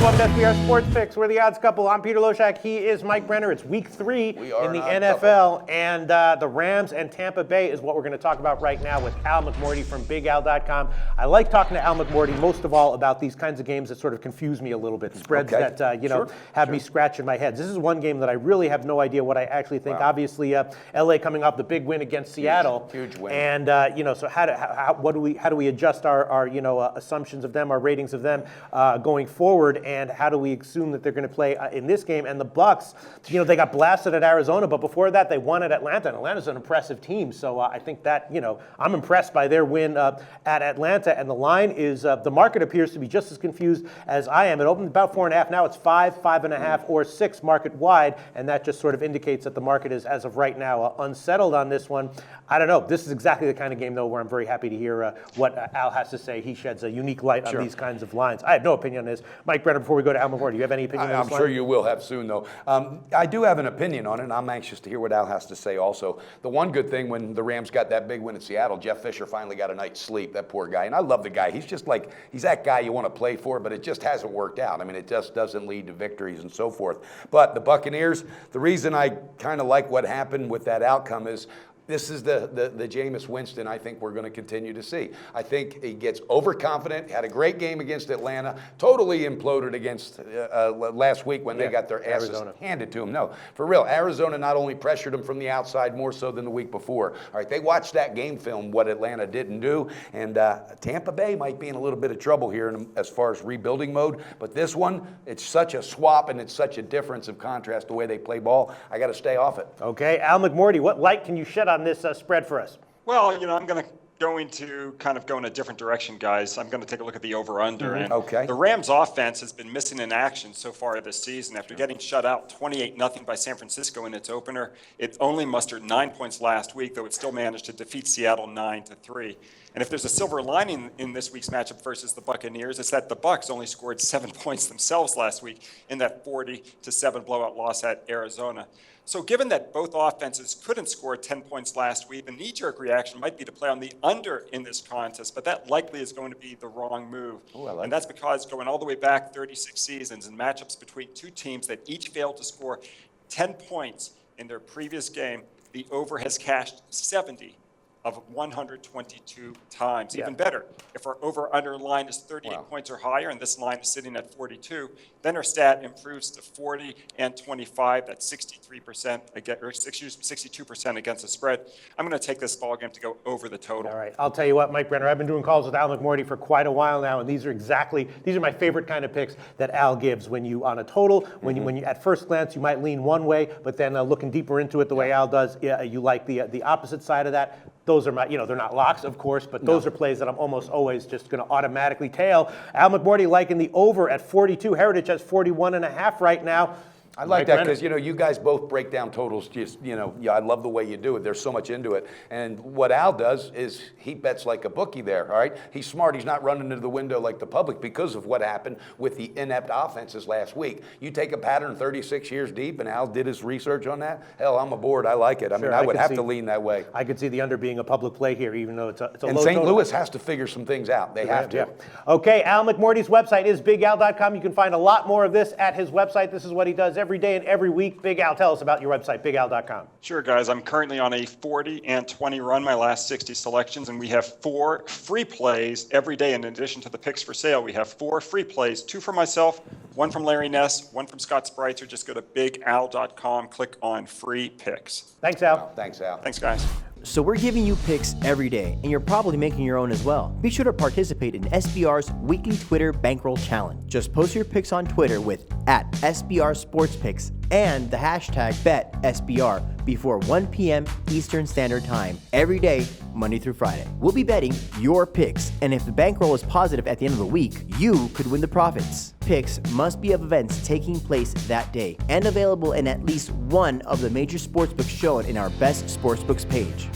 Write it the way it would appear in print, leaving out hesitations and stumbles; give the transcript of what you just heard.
Welcome to SBR Sports Picks. We're the odds couple. I'm Peter Loshak. He is Mike Brenner. It's week 3 in the NFL, and the Rams and Tampa Bay is what we're going to talk about right now with Al McMorty from BigAl.com. I like talking to Al McMorty most of all about these kinds of games that sort of confuse me a little bit, spreads that have me scratching my head. This is one game that I really have no idea what I actually think. Wow. Obviously, LA coming off the big win against Seattle, huge win, and so how do we adjust our assumptions of them, our ratings of them going forward, and how do we assume that they're going to play in this game? And the Bucs, they got blasted at Arizona, but before that they won at Atlanta, and Atlanta's an impressive team. So I think that, I'm impressed by their win at Atlanta, and the line is, the market appears to be just as confused as I am. It opened about 4.5, now it's 5, 5.5, or 6 market wide, and that just sort of indicates that the market is, as of right now, unsettled on this one. I don't know. This is exactly the kind of game, though, where I'm very happy to hear what Al has to say. He sheds a unique light on these kinds of lines. I have no opinion on this. Mike Brenner, before we go to Al McMorty, do you have any opinion on this I'm sure you will have soon, though. I do have an opinion on it, and I'm anxious to hear what Al has to say also. The one good thing when the Rams got that big win in Seattle, Jeff Fisher finally got a night's sleep, that poor guy. And I love the guy. He's just like, he's that guy you want to play for, but it just hasn't worked out. I mean, it just doesn't lead to victories and so forth. But the Buccaneers, the reason I kind of like what happened with that outcome is this is the Jameis Winston I think we're going to continue to see. I think he gets overconfident, had a great game against Atlanta, totally imploded against last week when they got their asses handed to him. No, for real, Arizona not only pressured him from the outside more so than the week before. All right, they watched that game film, what Atlanta didn't do, and Tampa Bay might be in a little bit of trouble here as far as rebuilding mode, but this one, it's such a swap and it's such a difference of contrast the way they play ball. I got to stay off it. Okay, Al McMorty, what light can you shed on this spread for us? Well, I'm going to kind of go in a different direction, guys. I'm going to take a look at the over-under. And the Rams offense has been missing in action so far this season. After getting shut out 28-0 by San Francisco in its opener, it only mustered 9 points last week, though it still managed to defeat Seattle 9-3. And if there's a silver lining in this week's matchup versus the Buccaneers, it's that the Bucs only scored 7 points themselves last week in that 40-7 blowout loss at Arizona. So given that both offenses couldn't score 10 points last week, the knee-jerk reaction might be to play on the under in this contest, but that likely is going to be the wrong move. And that's because going all the way back 36 seasons and matchups between two teams that each failed to score 10 points in their previous game, the over has cashed 70 of 122 times. Even better, if our over-under line is 38 points or higher, and this line is sitting at 42, then our stat improves to 40 and 25. That's 63% against, or 62% against the spread. I'm going to take this ball game to go over the total. All right, I'll tell you what, Mike Brenner, I've been doing calls with Al McMorty for quite a while now, and these are my favorite kind of picks that Al gives. When you on a total, when you at first glance you might lean one way, but then looking deeper into it the way Al does, you like the opposite side of that. Those are my, they're not locks, of course, but those are plays that I'm almost always just going to automatically tail. Al McMorty liking the over at 42. Heritage has 41.5 right now. I like that because, you guys both break down totals just, I love the way you do it. There's so much into it. And what Al does is he bets like a bookie there, all right? He's smart. He's not running into the window like the public because of what happened with the inept offenses last week. You take a pattern 36 years deep, and Al did his research on that. Hell, I'm aboard. I like it. I mean, I would have to lean that way. I could see the under being a public play here, even though it's a and low St. total. Louis has to figure some things out. They have to. Yeah. Okay, Al McMorty's website is BigAl.com. You can find a lot more of this at his website. This is what he does every day and every week. Big Al, tell us about your website, BigAl.com. Sure, guys. I'm currently on a 40 and 20 run, my last 60 selections, and we have 4 free plays every day. In addition to the picks for sale, we have 4 free plays, 2 from myself, 1 from Larry Ness, 1 from Scott Spreitzer. Just go to BigAl.com, click on free picks. Thanks, Al. Thanks, Al. Thanks, guys. So we're giving you picks every day, and you're probably making your own as well. Be sure to participate in SBR's weekly Twitter Bankroll Challenge. Just post your picks on Twitter with @SBRSportsPicks and the hashtag BetSBR before 1 p.m. Eastern Standard Time every day, Monday through Friday. We'll be betting your picks, and if the bankroll is positive at the end of the week, you could win the profits. Picks must be of events taking place that day and available in at least one of the major sportsbooks shown in our Best Sportsbooks page.